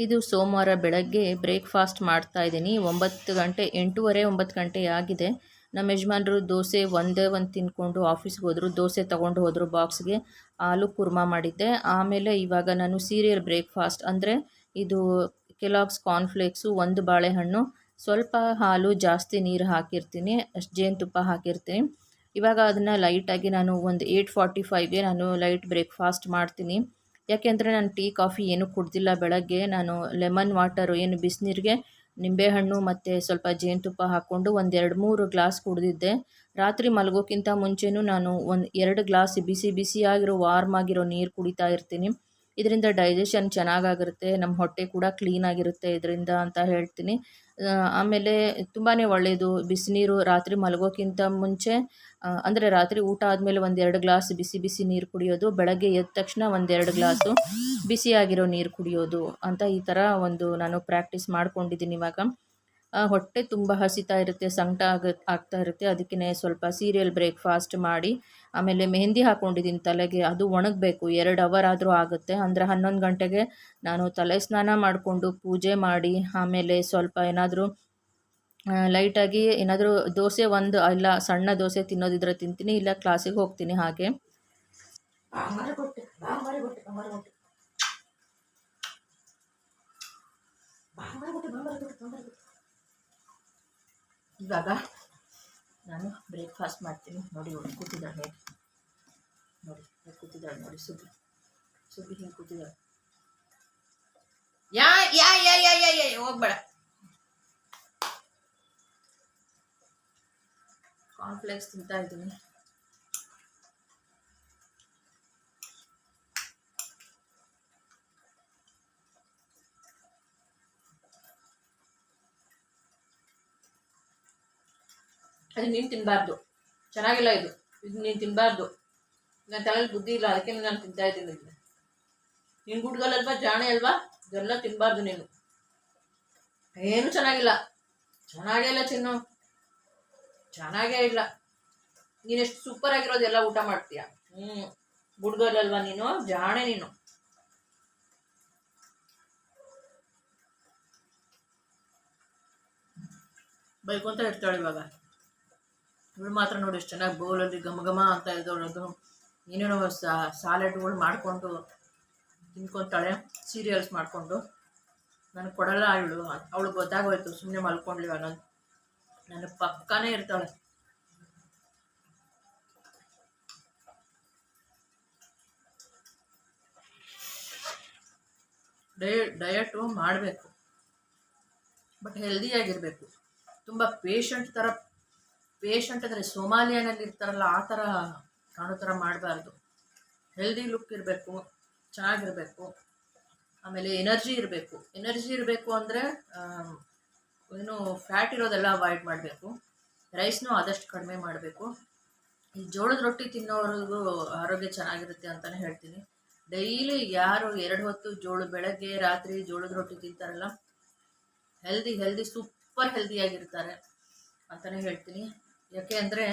ಇದು ಸೋಮವಾರ ಬೆಳಗ್ಗೆ ಬ್ರೇಕ್ಫಾಸ್ಟ್ ಮಾಡ್ತಾ ಇದ್ದೀನಿ. 9 ಗಂಟೆ 8:30 9 ಗಂಟೆ ಆಗಿದೆ. ನಮ್ಮ ಯಜಮಾನ್ರು ದೋಸೆ ಒಂದೇ ಒಂದು ತಿಂದ್ಕೊಂಡು ಆಫೀಸ್ಗೆ ಹೋದರು. ದೋಸೆ ತೊಗೊಂಡು ಹೋದರು ಬಾಕ್ಸ್ಗೆ. ಆಲೂ ಕುರ್ಮಾ ಮಾಡಿದ್ದೆ. ಆಮೇಲೆ ಇವಾಗ ನಾನು ಸೀರಿಯಲ್ ಬ್ರೇಕ್ಫಾಸ್ಟ್ ಅಂದರೆ ಇದು ಕೆಲಾಗ್ಸ್ ಕಾರ್ನ್‌ಫ್ಲೇಕ್ಸು, ಒಂದು ಬಾಳೆಹಣ್ಣು, ಸ್ವಲ್ಪ ಹಾಲು, ಜಾಸ್ತಿ ನೀರು ಹಾಕಿರ್ತೀನಿ, ಅಷ್ಟು ಜೇನುತುಪ್ಪ ಹಾಕಿರ್ತೀನಿ. ಇವಾಗ ಅದನ್ನು ಲೈಟಾಗಿ ನಾನು ಒಂದು 8:45ಗೆ ನಾನು ಲೈಟ್ ಬ್ರೇಕ್ಫಾಸ್ಟ್ ಮಾಡ್ತೀನಿ. ಯಾಕೆಂದರೆ ನಾನು ಟೀ ಕಾಫಿ ಏನೂ ಕುಡ್ದಿಲ್ಲ ಬೆಳಗ್ಗೆ. ನಾನು ಲೆಮನ್ ವಾಟರು ಏನು ಬಿಸಿನೀರಿಗೆ ನಿಂಬೆಹಣ್ಣು ಮತ್ತು ಸ್ವಲ್ಪ ಜೇನುತುಪ್ಪ ಹಾಕ್ಕೊಂಡು ಒಂದು 2-3 ಗ್ಲಾಸ್ ಕುಡಿದಿದ್ದೆ. ರಾತ್ರಿ ಮಲಗೋಕ್ಕಿಂತ ಮುಂಚೆನೂ ನಾನು ಒಂದು 2 ಗ್ಲಾಸ್ ಬಿಸಿ ಬಿಸಿಯಾಗಿರೋ ವಾರ್ಮ್ ಆಗಿರೋ ನೀರು ಕುಡಿತಾ ಇರ್ತೀನಿ. ಇದರಿಂದ ಡೈಜೆಷನ್ ಚೆನ್ನಾಗಾಗಿರುತ್ತೆ, ನಮ್ಮ ಹೊಟ್ಟೆ ಕೂಡ ಕ್ಲೀನಾಗಿರುತ್ತೆ ಇದರಿಂದ ಅಂತ ಹೇಳ್ತೀನಿ. ಆಮೇಲೆ ತುಂಬಾ ಒಳ್ಳೆಯದು ಬಿಸಿನೀರು ರಾತ್ರಿ ಮಲಗೋಕ್ಕಿಂತ ಮುಂಚೆ, ಅಂದರೆ ರಾತ್ರಿ ಊಟ ಆದಮೇಲೆ ಒಂದು 2 ಗ್ಲಾಸ್ ಬಿಸಿ ಬಿಸಿ ನೀರು ಕುಡಿಯೋದು, ಬೆಳಗ್ಗೆ ಎದ್ದ ತಕ್ಷಣ ಒಂದು 2 ಗ್ಲಾಸು ಬಿಸಿಯಾಗಿರೋ ನೀರು ಕುಡಿಯೋದು ಅಂತ ಈ ಥರ ಒಂದು ನಾನು ಪ್ರಾಕ್ಟೀಸ್ ಮಾಡ್ಕೊಂಡಿದ್ದೀನಿ ಇವಾಗ. ಹೊಟ್ಟೆ ತುಂಬ ಹಸಿತಾ ಇರುತ್ತೆ, ಸಂಕಟ ಆಗ್ತಾ ಇರುತ್ತೆ. ಅದಕ್ಕೆ ಸ್ವಲ್ಪ ಸೀರಿಯಲ್ ಬ್ರೇಕ್ಫಾಸ್ಟ್ ಮಾಡಿ ಆಮೇಲೆ ಮೆಹಂದಿ ಹಾಕ್ಕೊಂಡಿದ್ದೀನಿ ತಲೆಗೆ. ಅದು ಒಣಗಬೇಕು, 2 ಅವರ್ ಆದರೂ ಆಗುತ್ತೆ. ಅಂದರೆ 11 ಗಂಟೆಗೆ ನಾನು ತಲೆ ಸ್ನಾನ ಮಾಡಿಕೊಂಡು ಪೂಜೆ ಮಾಡಿ ಆಮೇಲೆ ಸ್ವಲ್ಪ ಏನಾದರೂ ಲೈಟಾಗಿ ಏನಾದರೂ ದೋಸೆ ಒಂದು ಇಲ್ಲ ಸಣ್ಣ ದೋಸೆ ತಿನ್ನೋದಿದ್ರೆ ತಿಂತೀನಿ, ಇಲ್ಲ ಕ್ಲಾಸಿಗೆ ಹೋಗ್ತೀನಿ. ಹಾಗೆ ಇವಾಗ ನಾನು ಬ್ರೇಕ್ಫಾಸ್ಟ್ ಮಾಡ್ತೀನಿ. ನೋಡಿ ಕೂತಿದ್ದಾಳೆ, ಹೇಗೆ ನೋಡಿ ಕೂತಿದ್ದಾಳೆ, ನೋಡಿ ಸುಬ್ಬಿ ಹಿಂಗೆ ಕೂತಿದ್ದಾಳೆ. ಯಾ ಯಾ ಯಾ ಯಾ ಯಾ ಯಾ ಹೋಗ್ಬೇಡ. ಕಾರ್ನ್‌ಫ್ಲೇಕ್ಸ್ ತಿಂತಾ ಇದ್ದೀನಿ. ಅದು ನೀನು ತಿನ್ನಬಾರ್ದು, ಚೆನ್ನಾಗಿಲ್ಲ ಇದು ನೀನು ತಿನ್ನಬಾರ್ದು. ನನ್ನ ತಲೆಯಲ್ಲಿ ಬುದ್ಧಿ ಇಲ್ಲ, ಅದಕ್ಕೆ ನಾನು ತಿಂತಾ ಇದ್ದೀನಿ. ನೀನು ಗುಡ್ಗಲ್ಲಲ್ವಾ, ಜಾಣೆ ಅಲ್ವಾ, ಇದೆಲ್ಲ ತಿನ್ನಬಾರ್ದು ನೀನು. ಏನು ಚೆನ್ನಾಗಿಲ್ಲ, ಚೆನ್ನಾಗೇ ಇಲ್ಲ ತಿನ್ನು, ಚೆನ್ನಾಗೇ ಇಲ್ಲ. ನೀನೆಷ್ಟು ಸೂಪರ್ ಆಗಿರೋದೆಲ್ಲ ಊಟ ಮಾಡ್ತೀಯ. ಗುಡ್ಗಲ್ಲಲ್ವಾ ನೀನು, ಜಾಣೆ ನೀನು. ಬೈಕೊಂತ ಇರ್ತಾಳೆ ಇವಾಗ. ಇವಳು ಮಾತ್ರ ನೋಡಿ ಎಷ್ಟು ಚೆನ್ನಾಗಿ ಬೌಲಲ್ಲಿ ಘಮ ಘಮ ಅಂತ ಇದ್ದವಳದು ಏನೇನೋ ಸಾಲೆಡ್ಗಳು ಮಾಡಿಕೊಂಡು ತಿನ್ಕೊತಾಳೆ, ಸೀರಿಯಲ್ಸ್ ಮಾಡಿಕೊಂಡು. ನನಗೆ ಕೊಡಲ್ಲ ಇವಳು. ಅವಳು ಗೊತ್ತಾಗೋಯ್ತು, ಸುಮ್ಮನೆ ಮಲ್ಕೊಂಡ್ಲಿವ ನನಗೆ ಪಕ್ಕನೇ ಇರ್ತಾಳೆ. ಡಯಟು ಮಾಡಬೇಕು, ಬಟ್ ಹೆಲ್ದಿಯಾಗಿರಬೇಕು. ತುಂಬ ಪೇಷಂಟ್ ಅಂದರೆ ಸೋಮಾಲಿಯಾನಲ್ಲಿ ಇರ್ತಾರಲ್ಲ ಆ ಥರ ಕಾಣೋ ಥರ ಮಾಡಬಾರ್ದು. ಹೆಲ್ದಿ ಲುಕ್ ಇರಬೇಕು, ಚೆನ್ನಾಗಿರಬೇಕು. ಆಮೇಲೆ ಎನರ್ಜಿ ಇರಬೇಕು ಅಂದರೆ ಏನು ಫ್ಯಾಟ್ ಇರೋದೆಲ್ಲ ಅವಾಯ್ಡ್ ಮಾಡಬೇಕು. ರೈಸ್ನೂ ಆದಷ್ಟು ಕಡಿಮೆ ಮಾಡಬೇಕು. ಈ ಜೋಳದ ರೊಟ್ಟಿ ತಿನ್ನೋರಿಗೂ ಆರೋಗ್ಯ ಚೆನ್ನಾಗಿರುತ್ತೆ ಅಂತಲೇ ಹೇಳ್ತೀನಿ. ಡೈಲಿ ಯಾರು 2 ಹೊತ್ತು ಬೆಳಗ್ಗೆ ರಾತ್ರಿ ಜೋಳದ ರೊಟ್ಟಿ ತಿಂತಾರಲ್ಲ, ಹೆಲ್ದಿ ಸೂಪರ್ ಹೆಲ್ದಿಯಾಗಿರ್ತಾರೆ ಅಂತಲೇ ಹೇಳ್ತೀನಿ. ಯಾಕೆ ಅಂದರೆ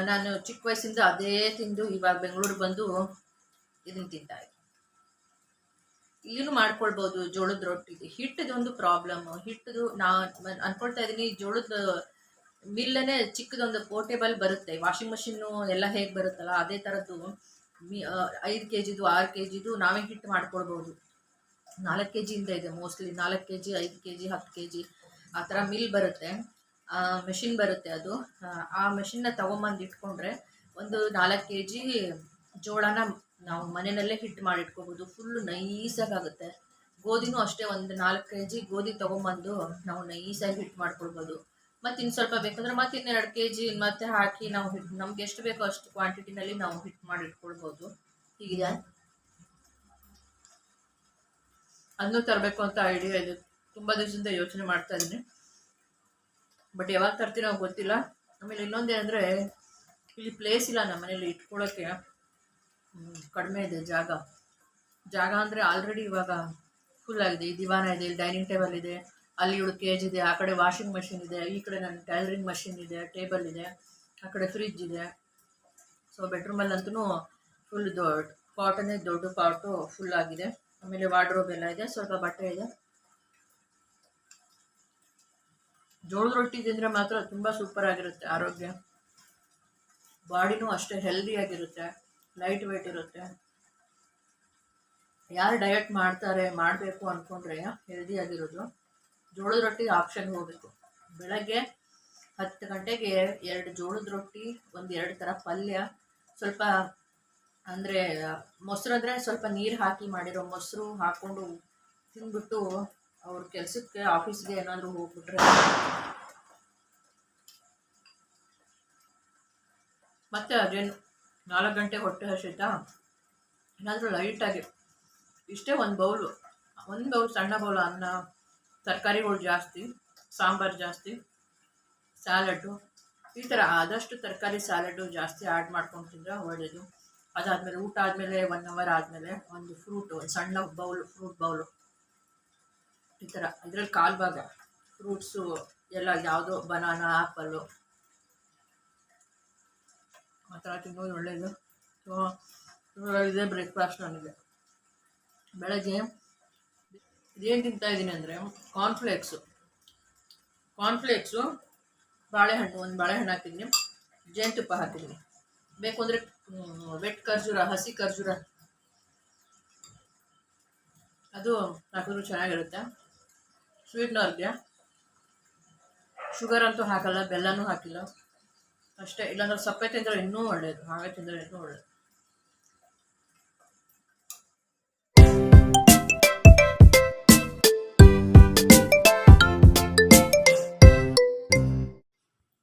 ನಾನು ಚಿಕ್ಕ ವಯಸ್ಸಿಂದ ಅದೇ ತಿಂದು ಇವಾಗ ಬೆಂಗಳೂರಿಗೆ ಬಂದು ಇದನ್ನು ತಿಂತಾಯಿದ್ದೆ. ಇಲ್ಲಿನೂ ಮಾಡ್ಕೊಳ್ಬೋದು ಜೋಳದ ರೊಟ್ಟಿಗೆ. ಹಿಟ್ಟದೊಂದು ಪ್ರಾಬ್ಲಮ್ಮು. ಹಿಟ್ಟದು ನಾನು ಅಂದ್ಕೊಳ್ತಾ ಇದ್ದೀನಿ, ಜೋಳದ ಮಿಲ್ಲೇ ಚಿಕ್ಕದೊಂದು ಪೋರ್ಟೇಬಲ್ ಬರುತ್ತೆ, ವಾಷಿಂಗ್ ಮಷಿನ್ನು ಎಲ್ಲ ಹೇಗೆ ಬರುತ್ತಲ್ಲ ಅದೇ ಥರದ್ದು 5 kgದು 6 kgದು ನಾವೇ ಹಿಟ್ಟು ಮಾಡ್ಕೊಳ್ಬೋದು. 4 kgಯಿಂದ ಇದೆ ಮೋಸ್ಟ್ಲಿ, 4 kg 5 kg 10 kg ಆ ಥರ ಮಿಲ್ ಬರುತ್ತೆ, ಮೆಷಿನ್ ಬರುತ್ತೆ. ಅದು ಆ ಮೆಷಿನ್ನ ತೊಗೊಂಬಂದು ಇಟ್ಕೊಂಡ್ರೆ ಒಂದು 4 kg ಜೋಳನ ನಾವು ಮನೆಯಲ್ಲೇ ಹಿಟ್ಟು ಮಾಡಿಟ್ಕೋಬೋದು. ಫುಲ್ಲು ನೈಸಾಗುತ್ತೆ. ಗೋಧಿನೂ ಅಷ್ಟೇ, ಒಂದು 4 kg ಗೋಧಿ ತೊಗೊಂಬಂದು ನಾವು ನೈಸಾಗಿ ಹಿಟ್ಟು ಮಾಡ್ಕೊಳ್ಬೋದು. ಮತ್ತು ಇನ್ನು ಸ್ವಲ್ಪ ಬೇಕಂದ್ರೆ ಮತ್ತೆ 2 kg ಮತ್ತೆ ಹಾಕಿ ನಾವು ಹಿಟ್ಟು ನಮ್ಗೆ ಎಷ್ಟು ಬೇಕೋ ಅಷ್ಟು ಕ್ವಾಂಟಿಟಿನಲ್ಲಿ ನಾವು ಹಿಟ್ಟು ಮಾಡಿ ಇಟ್ಕೊಳ್ಬೋದು. ಹೀಗಿದೆ. ಅದನ್ನು ತರಬೇಕು ಅಂತ ಐಡಿಯಾ ಇದೆ, ತುಂಬ ದಿವಸದಿಂದ ಯೋಚನೆ ಮಾಡ್ತಾ ಇದ್ದೀನಿ, ಬಟ್ ಯಾವಾಗ ತರ್ತೀನೋ ಗೊತ್ತಿಲ್ಲ. ಆಮೇಲೆ ಇನ್ನೊಂದೇನೆಂದರೆ ಇಲ್ಲಿ ಪ್ಲೇಸ್ ಇಲ್ಲ ನಮ್ಮ ಮನೇಲಿ ಇಟ್ಕೊಳ್ಳೋಕ್ಕೆ, ಕಡಿಮೆ ಇದೆ ಜಾಗ ಅಂದರೆ ಆಲ್ರೆಡಿ ಇವಾಗ ಫುಲ್ ಆಗಿದೆ. ಈ ದಿವಾನ ಇದೆ, ಇಲ್ಲಿ ಡೈನಿಂಗ್ ಟೇಬಲ್ ಇದೆ, ಅಲ್ಲಿ 7 kg ಇದೆ, ಆ ಕಡೆ ವಾಷಿಂಗ್ ಮಷಿನ್ ಇದೆ, ಈ ಕಡೆ ನನ್ನ ಟೈಲರಿಂಗ್ ಮಷಿನ್ ಇದೆ, ಟೇಬಲ್ ಇದೆ, ಆ ಕಡೆ ಫ್ರಿಜ್ ಇದೆ. ಸೊ ಬೆಡ್ರೂಮಲ್ಲಂತೂ ಫುಲ್ ಕಾಟನ್ನೇ ದೊಡ್ಡ ಪಾಟು ಫುಲ್ ಆಗಿದೆ. ಆಮೇಲೆ ವಾರ್ಡ್ರೋಬ್ ಎಲ್ಲ ಇದೆ, ಸ್ವಲ್ಪ ಬಟ್ಟೆ ಇದೆ. ಜೋಳದ ರೊಟ್ಟಿ ತಿಂದರೆ ಮಾತ್ರ ತುಂಬ ಸೂಪರ್ ಆಗಿರುತ್ತೆ. ಆರೋಗ್ಯ, ಬಾಡಿನೂ ಅಷ್ಟೇ ಹೆಲ್ದಿಯಾಗಿರುತ್ತೆ, ಲೈಟ್ ವೆಯ್ಟ್ ಇರುತ್ತೆ. ಯಾರು ಡಯಟ್ ಮಾಡ್ತಾರೆ, ಮಾಡಬೇಕು ಅಂದ್ಕೊಂಡ್ರೆ ಹೆಲ್ದಿಯಾಗಿರೋದು ಜೋಳದ ರೊಟ್ಟಿ ಆಪ್ಷನ್ ಹೋಗಬೇಕು. ಬೆಳಗ್ಗೆ 10 ಗಂಟೆಗೆ 2 ಜೋಳದ ರೊಟ್ಟಿ, 1-2 ಥರ ಪಲ್ಯ, ಸ್ವಲ್ಪ ಅಂದರೆ ಮೊಸರು ಅಂದರೆ ಸ್ವಲ್ಪ ನೀರು ಹಾಕಿ ಮಾಡಿರೋ ಮೊಸರು ಹಾಕ್ಕೊಂಡು ತಿಂದ್ಬಿಟ್ಟು ಅವ್ರ ಕೆಲಸಕ್ಕೆ ಆಫೀಸ್ಗೆ ಏನಾದರೂ ಹೋಗ್ಬಿಟ್ರೆ, ಮತ್ತೆ ಅದೇನು 4 ಗಂಟೆ ಹೊಟ್ಟೆ ಹಸಿತಾ ಏನಾದರೂ ಲೈಟಾಗಿ ಇಷ್ಟೇ ಒಂದು ಬೌಲ್ ಸಣ್ಣ ಬೌಲ್ ಅನ್ನ, ತರಕಾರಿಗಳು ಜಾಸ್ತಿ, ಸಾಂಬಾರು ಜಾಸ್ತಿ, ಸ್ಯಾಲಡ್ಡು, ಈ ಥರ ಆದಷ್ಟು ತರಕಾರಿ ಸ್ಯಾಲಡ್ಡು ಜಾಸ್ತಿ ಆ್ಯಡ್ ಮಾಡ್ಕೊಂಡು ತಿಂದರೆ ಒಳ್ಳೆಯದು. ಅದಾದಮೇಲೆ ಊಟ ಆದಮೇಲೆ 1 ಅವರ್ ಆದಮೇಲೆ ಒಂದು ಫ್ರೂಟು, ಒಂದು ಸಣ್ಣ ಫ್ರೂಟ್ ಬೌಲು, ಈ ಥರ ಇದರಲ್ಲಿ ಕಾಲು ಭಾಗ ಫ್ರೂಟ್ಸು ಎಲ್ಲ, ಯಾವುದೋ ಬನಾನಾ, ಆ್ಯಪಲ್ಲು ಆ ಥರ ತಿನ್ನೋದು ಒಳ್ಳೆಯದು. ಸೊ ಇದೇ ಬ್ರೇಕ್ಫಾಸ್ಟ್ ನನಗೆ. ಬೆಳಗ್ಗೆ ಇದೇನು ತಿಂತಾಯಿದ್ದೀನಿ ಅಂದರೆ ಕಾರ್ನ್ಫ್ಲೇಕ್ಸು, ಬಾಳೆಹಣ್ಣು, ಒಂದು ಬಾಳೆಹಣ್ಣು ಹಾಕಿದ್ದೀನಿ, ಜೇನುತುಪ್ಪ ಹಾಕಿದ್ದೀನಿ. ಬೇಕು ಅಂದರೆ ವೆಟ್ ಖರ್ಜೂರ, ಹಸಿ ಖರ್ಜೂರ ಅದು ಹಾಕಿದ್ರು ಚೆನ್ನಾಗಿರುತ್ತೆ. ಸ್ವೀಟ್ನವ್ರಿಗೆ ಶುಗರ್ ಅಂತೂ ಹಾಕಲ್ಲ, ಬೆಲ್ಲನೂ ಹಾಕಿಲ್ಲ ಅಷ್ಟೇ. ಇಲ್ಲಾಂದ್ರೆ ಸಪ್ಪೆ ತಿಂದರೆ ಇನ್ನೂ ಒಳ್ಳೆಯದು, ಹಾಗೆ ತಿಂದರೆ ಇನ್ನೂ ಒಳ್ಳೆಯದು.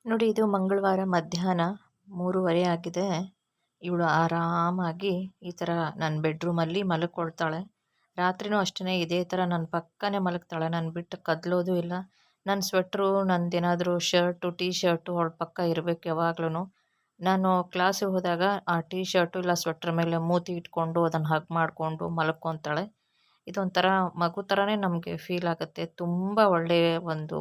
ನೋಡಿ, ಇದು ಮಂಗಳವಾರ ಮಧ್ಯಾಹ್ನ 3:30 ಆಗಿದೆ. ಇವಳು ಆರಾಮಾಗಿ ಈ ಥರ ನನ್ನ ಬೆಡ್ರೂಮಲ್ಲಿ ಮಲ್ಕೊಳ್ತಾಳೆ. ರಾತ್ರಿನೂ ಅಷ್ಟೇ ಇದೇ ಥರ ನನ್ನ ಪಕ್ಕನೇ ಮಲಗ್ತಾಳೆ, ನಾನು ಬಿಟ್ಟು ಕದಲೋದು ಇಲ್ಲ. ನನ್ನ ಸ್ವೆಟ್ರು, ನಂದೇನಾದರೂ ಶರ್ಟು, ಟೀ ಶರ್ಟು ಅವಳ ಪಕ್ಕ ಇರಬೇಕು ಯಾವಾಗ್ಲೂ. ನಾನು ಕ್ಲಾಸಿಗೆ ಹೋದಾಗ ಆ ಟೀ ಶರ್ಟು ಇಲ್ಲ ಸ್ವೆಟ್ರ್ ಮೇಲೆ ಮೂತಿ ಇಟ್ಕೊಂಡು ಅದನ್ನು ಹಗ್ ಮಾಡಿಕೊಂಡು ಮಲ್ಕೊತಾಳೆ. ಇದೊಂಥರ ಮಗು ಥರನೇ ನಮಗೆ ಫೀಲ್ ಆಗುತ್ತೆ. ತುಂಬ ಒಳ್ಳೆಯ ಒಂದು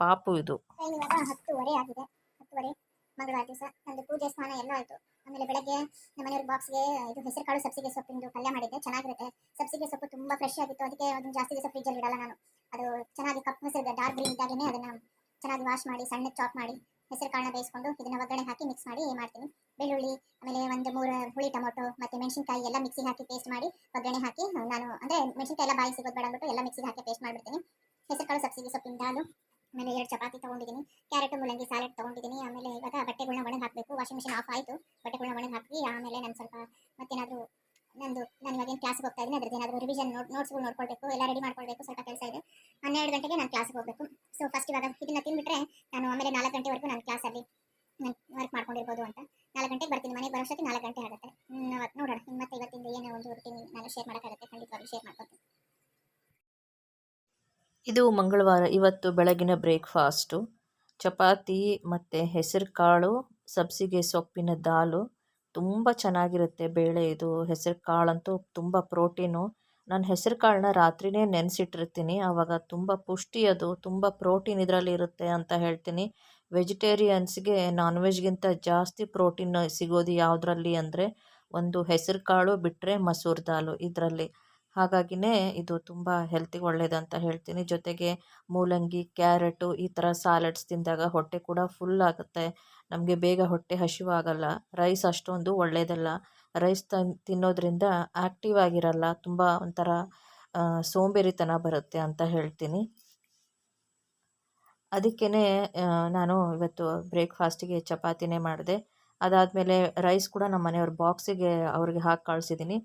ಪಾಪು ಇದು. ಇವಾಗ 10:30 ಆಗಿದೆ. 10:30 ಮಂಗಳವಾರ ದಿವಸ ನಂದು ಪೂಜೆ ಸ್ನಾನ ಎಲ್ಲ ಆಯಿತು. ಆಮೇಲೆ ಬೆಳಗ್ಗೆ ನಮ್ಮ ಮನೆಯವ್ರ ಬಾಕ್ಸ್ಗೆ ಇದು ಹೆಸರು ಕಾಳು ಸಬ್ಸಿಗೆ ಸೊಪ್ಪಿಂದು ಪಲ್ಯ ಮಾಡಿದ್ದೆ, ಚೆನ್ನಾಗಿರುತ್ತೆ. ಸಬ್ಸಿಗೆ ಸೊಪ್ಪು ತುಂಬ ಫ್ರೆಶ್ ಆಗಿತ್ತು, ಅದಕ್ಕೆ ಅದನ್ನು ಜಾಸ್ತಿ ದಿವಸ ಫ್ರಿಜ್ಜಲ್ಲಿ ಇಡಲ್ಲ ನಾನು. ಅದು ಚೆನ್ನಾಗಿ ಕಪ್ಪು ಹೆಸರು ಡಾರ್ಕ್ ಗ್ರೀನ್ ಇದ್ದಾಗೇ ಅದನ್ನು ಚೆನ್ನಾಗಿ ವಾಶ್ ಮಾಡಿ ಸಣ್ಣ ಚಾಪ್ ಮಾಡಿ ಹೆಸರು ಕಾಳನ್ನ ಬೇಯಿಸ್ಕೊಂಡು ಇದನ್ನು ಒಗ್ಗರಣೆ ಹಾಕಿ ಮಿಕ್ಸ್ ಮಾಡಿ ಮಾಡ್ತೀನಿ. ಬೆಳ್ಳುಳ್ಳಿ, ಆಮೇಲೆ ಒಂದು 3 ಹುಳಿ ಟೊಮೊಟೊ ಮತ್ತು ಮೆಣಸಿನ್ಕಾಯಿ ಎಲ್ಲ ಮಿಕ್ಸಿಗೆ ಹಾಕಿ ಪೇಸ್ಟ್ ಮಾಡಿ ಒಗ್ಗರಣೆ ಹಾಕಿ, ನಾನು ಅಂದರೆ ಮೆಣಸಿನ್ಕಾಯಿ ಎಲ್ಲ ಬಾಯಿ ಸಿಗೋದು ಬೇಡ ಅಂದ್ಬಿಟ್ಟು ಎಲ್ಲ ಮಿಕ್ಸಿಗೆ ಹಾಕಿ ಪೇಸ್ಟ್ ಮಾಡಿಬಿಡ್ತೀನಿ. ಹೆಸರು ಕಾಳು ಸಬ್ಸಿಗೆ ಸೊಪ್ಪಿನ ದಾಲು, ಆಮೇಲೆ 2 ಚಪಾತಿ ತೊಗೊಂಡಿದ್ದೀನಿ, ಕ್ಯಾರೆಟ್ ಮೂಲಂಗಿ ಸ್ಯಾಲೆಡ್ ತೊಗೊಂಡಿದ್ದೀನಿ. ಆಮೇಲೆ ಇವಾಗ ಬಟ್ಟೆಗಳನ್ನ ಒಣಗಿ ಹಾಕಬೇಕು. ವಾಷಿಂಗ್ ಮಿಷಿನ್ ಆಫ್ ಆಯಿತು, ಬಟ್ಟೆಗಳನ್ನ ಒಣಗಿ ಹಾಕಿ ಆಮೇಲೆ ನಾನು ಸ್ವಲ್ಪ ಮತ್ತೇನಾದರೂ ನಾನು ಇವಾಗೇನು ಕ್ಲಾಸ್ಗೆ ಹೋಗ್ತಾ ಇದ್ದೀನಿ, ಅದ್ರದ್ದು ಏನಾದರೂ ರಿವಿಷನ್ ನೋಟ್ಸ್ಗಳು ನೋಡ್ಕೊಳ್ಬೇಕು, ಎಲ್ಲ ರೆಡಿ ಮಾಡ್ಕೊಳ್ಬೇಕು, ಸ್ವಲ್ಪ ಕೆಲಸ ಇದೆ. 12 ಗಂಟೆಗೆ ನಾನು ಕ್ಲಾಸ್ಗೆ ಹೋಗಬೇಕು. ಸೊ ಫಸ್ಟ್ ಇವಾಗ ಇದನ್ನು ತಿಂದುಬಿಟ್ರೆ ನಾನು ಆಮೇಲೆ 4 ಗಂಟೆವರೆಗೂ ನಾನು ಕ್ಲಾಸಲ್ಲಿ ನಾನು ವರ್ಕ್ ಮಾಡ್ಕೊಂಡಿರ್ಬೋದು ಅಂತ. 4 ಗಂಟೆಗೆ ಬರ್ತೀನಿ, ಮನೆಗೆ ಬರೋಷ್ಟಕ್ಕೆ 4 ಗಂಟೆ ಆಗುತ್ತೆ. ನೋಡೋಣ ಮತ್ತೆ ಇವತ್ತಿಂದ ಏನೋ ಒಂದು ರೂಟೀನ್ ನಾನು ಶೇರ್ ಮಾಡೋಕ್ಕಾಗುತ್ತೆ, ಖಂಡಿತವಾಗ್ಲೂ ಶೇರ್ ಮಾಡ್ಕೊತೀನಿ. ಇದು ಮಂಗಳವಾರ. ಇವತ್ತು ಬೆಳಗಿನ ಬ್ರೇಕ್ಫಾಸ್ಟು ಚಪಾತಿ ಮತ್ತು ಹೆಸರು ಕಾಳು ಸಬ್ಸಿಗೆ ಸೊಪ್ಪಿನ ದಾಲು. ತುಂಬ ಚೆನ್ನಾಗಿರುತ್ತೆ ಬೇಳೆ ಇದು. ಹೆಸರು ಕಾಳಂತೂ ತುಂಬ ಪ್ರೋಟೀನು. ನಾನು ಹೆಸರು ಕಾಳನ್ನ ರಾತ್ರಿಯೇ ನೆನೆಸಿಟ್ಟಿರ್ತೀನಿ, ಆವಾಗ ತುಂಬ ಪುಷ್ಟಿ, ಅದು ತುಂಬ ಪ್ರೋಟೀನ್ ಇದರಲ್ಲಿ ಇರುತ್ತೆ ಅಂತ ಹೇಳ್ತೀನಿ. ವೆಜಿಟೇರಿಯನ್ಸ್ಗೆ ನಾನ್ ವೆಜ್ಗಿಂತ ಜಾಸ್ತಿ ಪ್ರೋಟೀನ್ ಸಿಗೋದು ಯಾವುದರಲ್ಲಿ ಅಂದರೆ ಒಂದು ಹೆಸರು ಕಾಳು ಬಿಟ್ಟರೆ ಮಸೂರ್ ದಾಲು ಇದರಲ್ಲಿ. ಹಾಗಾಗಿನೇ ಇದು ತುಂಬ ಹೆಲ್ತಿಗೆ ಒಳ್ಳೆಯದಂತ ಹೇಳ್ತೀನಿ. ಜೊತೆಗೆ ಮೂಲಂಗಿ, ಕ್ಯಾರೆಟು ಈ ಥರ ಸಾಲಡ್ಸ್ ತಿಂದಾಗ ಹೊಟ್ಟೆ ಕೂಡ ಫುಲ್ ಆಗುತ್ತೆ, ನಮಗೆ ಬೇಗ ಹೊಟ್ಟೆ ಹಸಿವಾಗಲ್ಲ. ರೈಸ್ ಅಷ್ಟೊಂದು ಒಳ್ಳೆಯದಲ್ಲ, ರೈಸ್ ತಿನ್ನೋದ್ರಿಂದ ಆ್ಯಕ್ಟಿವ್ ಆಗಿರಲ್ಲ, ತುಂಬ ಒಂಥರ ಸೋಂಬೇರಿತನ ಬರುತ್ತೆ ಅಂತ ಹೇಳ್ತೀನಿ. ಅದಕ್ಕೇ ನಾನು ಇವತ್ತು ಬ್ರೇಕ್ಫಾಸ್ಟಿಗೆ ಚಪಾತಿನೇ ಮಾಡಿದೆ. ಅದಾದಮೇಲೆ ರೈಸ್ ಕೂಡ ನಮ್ಮ ಮನೆಯವ್ರ ಬಾಕ್ಸಿಗೆ ಅವ್ರಿಗೆ ಹಾಕಿ ಕಳಿಸಿದ್ದೀನಿ.